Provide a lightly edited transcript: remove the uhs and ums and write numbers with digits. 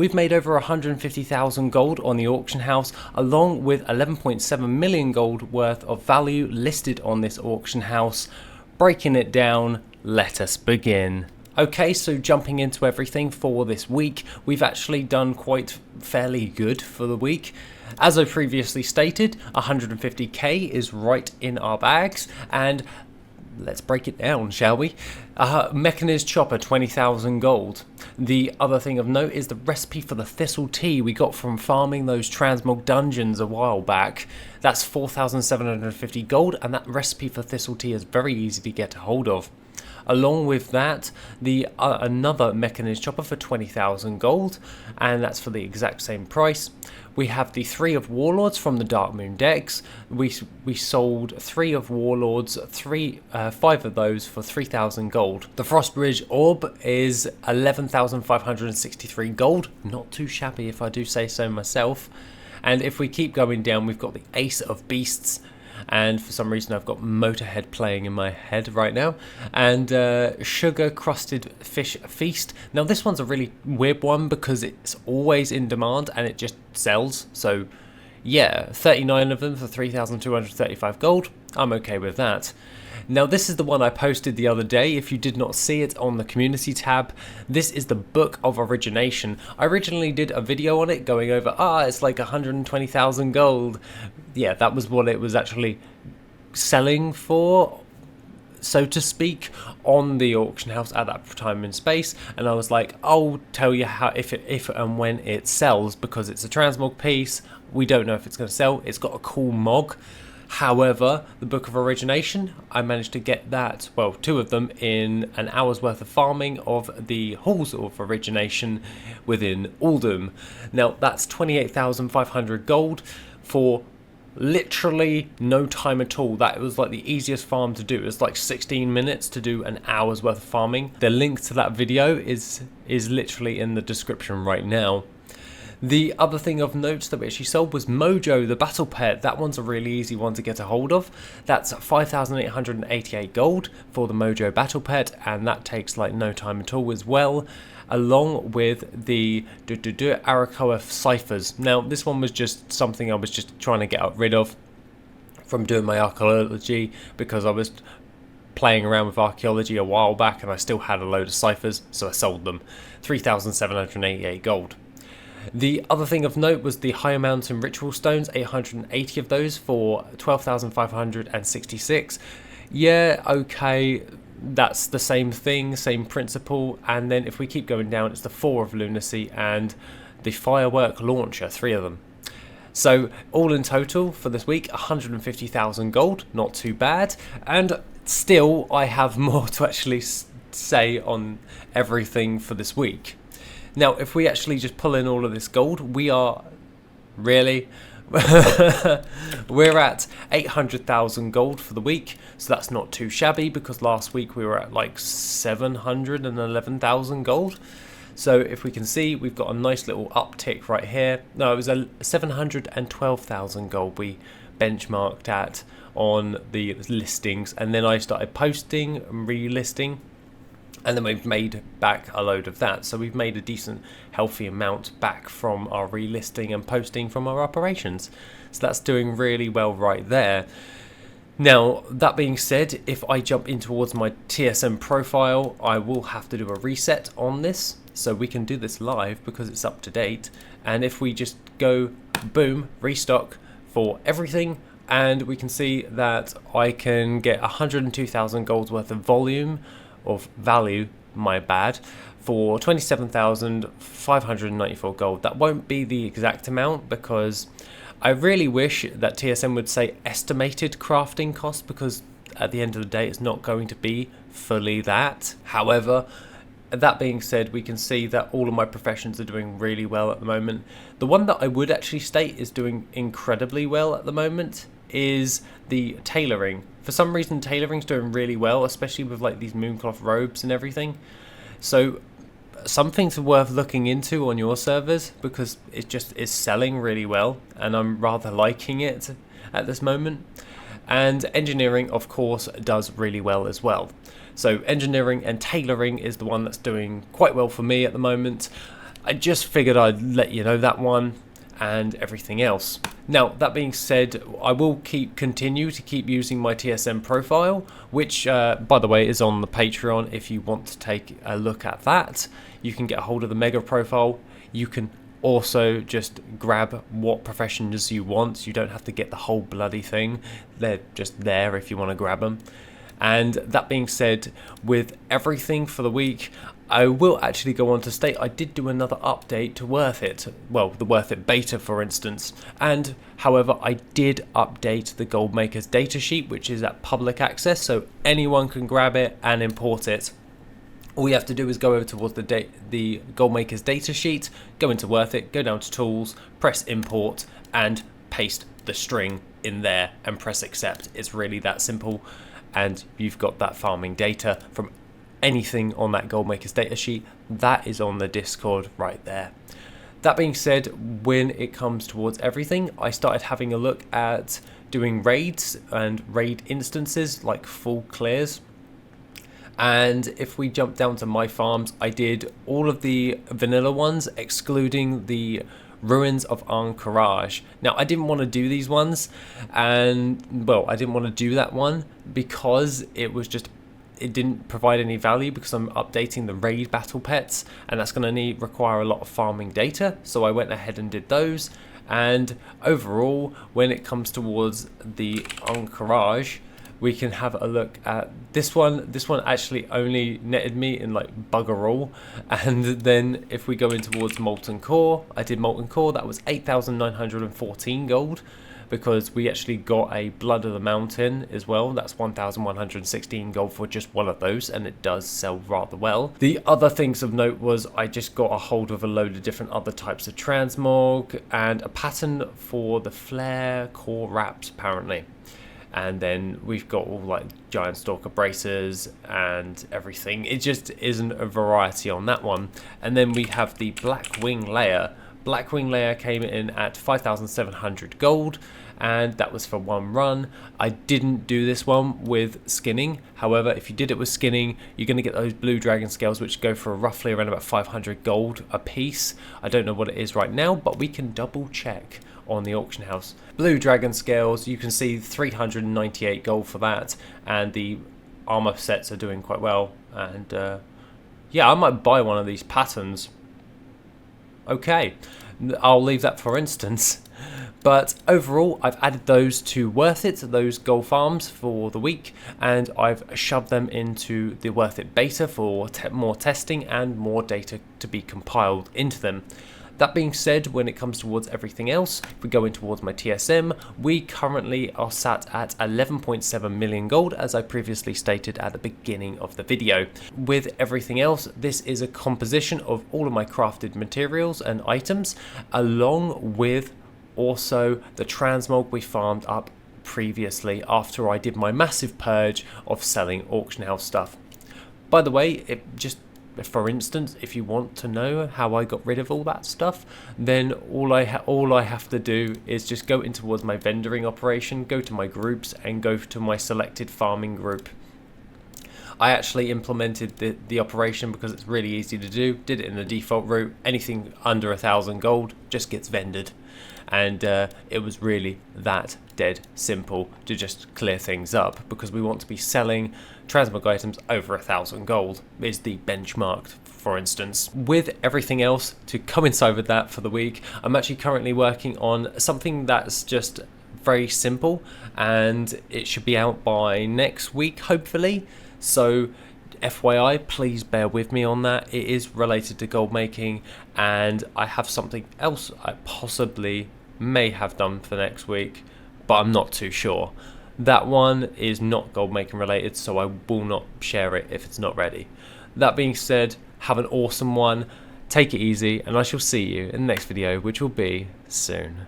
We've made over 150,000 gold on the auction house, along with 11.7 million gold worth of value listed on this auction house. Breaking it down, let us begin. Okay, so jumping into everything for this week, we've actually done quite fairly good for the week. As I previously stated, 150k is right in our bags, and let's break it down, shall we? 𝐆𝐀𝐿 chopper, 20,000 gold. The other thing of note is the recipe for the thistle tea we got from farming those transmog dungeons a while back. That's 4,750 gold, and that recipe for thistle tea is very easy to get a hold of. Along with that, another 𝐆𝐀𝐿 chopper for 20,000 gold, and that's for the exact same price. We have the 3 of Warlords from the Dark Moon decks. We sold 3 of Warlords, 5 of those for 3,000 gold. The Frostbridge Orb is 11,563 gold. Not too shabby if I do say so myself. And if we keep going down, we've got the Ace of Beasts. And for some reason I've got Motorhead playing in my head right now, and Sugar Crusted Fish Feast. Now this one's a really weird one because it's always in demand and it just sells, so yeah, 39 of them for 3,235 gold, I'm okay with that. Now this is the one I posted the other day. If you did not see it on the community tab, this is the Book of Origination. I originally did a video on it going over, it's like 120,000 gold. Yeah, that was what it was actually selling for, so to speak, on the auction house at that time and space. And I was like, I'll tell you how if and when it sells, because it's a transmog piece. We don't know if it's going to sell. It's got a cool mog. However, the Book of Origination, I managed to get that, well, 2 of them in an hour's worth of farming of the Halls of Origination within Uldum. Now, that's 28,500 gold for literally no time at all. That was like the easiest farm to do. It was like 16 minutes to do an hour's worth of farming. The link to that video is literally in the description right now. The other thing of note that we actually sold was Mojo, the battle pet. That one's a really easy one to get a hold of. That's 5,888 gold for the Mojo battle pet, and that takes like no time at all as well, along with the Arakoa ciphers. Now this one was just something I was just trying to get rid of from doing my archaeology, because I was playing around with archaeology a while back and I still had a load of ciphers, so I sold them. 3,788 gold. The other thing of note was the Higher Mountain Ritual Stones, 880 of those for 12,566. Yeah, okay, that's the same thing, same principle. And then if we keep going down, it's the 4 of Lunacy and the Firework Launcher, 3 of them. So all in total for this week, 150,000 gold, not too bad. And still, I have more to actually say on everything for this week. Now, if we actually just pull in all of this gold, we are really, we're at 800,000 gold for the week. So that's not too shabby, because last week we were at like 711,000 gold. So if we can see, we've got a nice little uptick right here. No, it was 712,000 gold we benchmarked at on the listings. And then I started posting and relisting. And then we've made back a load of that. So we've made a decent, healthy amount back from our relisting and posting from our operations. So that's doing really well right there. Now, that being said, if I jump in towards my TSM profile, I will have to do a reset on this. So we can do this live because it's up to date. And if we just go, boom, restock for everything, and we can see that I can get 102,000 gold worth of volume, of value, my bad, for 27,594 gold. That won't be the exact amount, because I really wish that TSM would say estimated crafting cost, because at the end of the day it's not going to be fully that. However, that being said, we can see that all of my professions are doing really well at the moment. The one that I would actually state is doing incredibly well at the moment is the tailoring. For some reason, tailoring's doing really well, especially with like these mooncloth robes and everything. So some things are worth looking into on your servers, because it just is selling really well, and I'm rather liking it at this moment. And engineering, of course, does really well as well. So engineering and tailoring is the one that's doing quite well for me at the moment. I just figured I'd let you know that one and everything else. Now, that being said, I will continue to keep using my TSM profile, which by the way is on the Patreon. If you want to take a look at that, you can get a hold of the mega profile. You can also just grab what professions you want. You don't have to get the whole bloody thing. They're just there if you want to grab them. And that being said, with everything for the week, I will actually go on to state I did do another update to Worth It. Well, the Worth It beta, for instance. And however, I did update the Goldmaker's datasheet, which is at public access, so anyone can grab it and import it. All you have to do is go over towards the Goldmaker's datasheet, go into Worth It, go down to Tools, press Import, and paste the string in there and press Accept. It's really that simple. And you've got that farming data from anything on that Goldmaker's datasheet. That is on the Discord right there. That being said, when it comes towards everything, I started having a look at doing raids and raid instances like full clears. And if we jump down to my farms, I did all of the vanilla ones, excluding the Ruins of 𝐆𝐀𝐌𝐄. Now, I didn't want to do these ones, and well, I didn't want to do that one because it didn't provide any value, because I'm updating the raid battle pets, and that's going to require a lot of farming data. So I went ahead and did those. And overall, when it comes towards the 𝐆𝐀𝐌𝐄, we can have a look at this one. This one actually only netted me in like bugger all. And then if we go in towards Molten Core, I did Molten Core. That was 8,914 gold, because we actually got a Blood of the Mountain as well. That's 1,116 gold for just one of those, and it does sell rather well. The other things of note was I just got a hold of a load of different other types of transmog and a pattern for the Flare Core wraps apparently. And then we've got all like Giant Stalker bracers and everything. It just isn't a variety on that one. And then we have the Blackwing layer. Blackwing layer came in at 5,700 gold, and that was for one run. I didn't do this one with skinning. However, if you did it with skinning, you're going to get those blue dragon scales, which go for roughly around about 500 gold a piece. I don't know what it is right now, but we can double check on the auction house. Blue dragon scales, you can see 398 gold for that, and the armor sets are doing quite well. And yeah, I might buy one of these patterns. Okay, I'll leave that for instance. But overall, I've added those to Worth It, those gold farms for the week, and I've shoved them into the Worth It beta for more testing and more data to be compiled into them. That being said, when it comes towards everything else, if we go in towards my TSM, we currently are sat at 11.7 million gold, as I previously stated at the beginning of the video. With everything else, this is a composition of all of my crafted materials and items, along with also the transmog we farmed up previously after I did my massive purge of selling auction house stuff. By the way, for instance, if you want to know how I got rid of all that stuff, then all I have to do is just go in towards my vendoring operation, go to my groups, and go to my selected farming group. I actually implemented the operation because it's really easy to do. Did it in the default route. Anything under 1,000 gold just gets vended. And it was really that dead simple to just clear things up, because we want to be selling transmog items over 1,000 gold is the benchmark, for instance. With everything else to coincide with that for the week, I'm actually currently working on something that's just very simple, and it should be out by next week, hopefully. So FYI, please bear with me on that. It is related to gold making, and I have something else I possibly may have done for next week, but I'm not too sure. That one is not gold making related, so I will not share it if it's not ready. That being said, have an awesome one, take it easy, and I shall see you in the next video, which will be soon.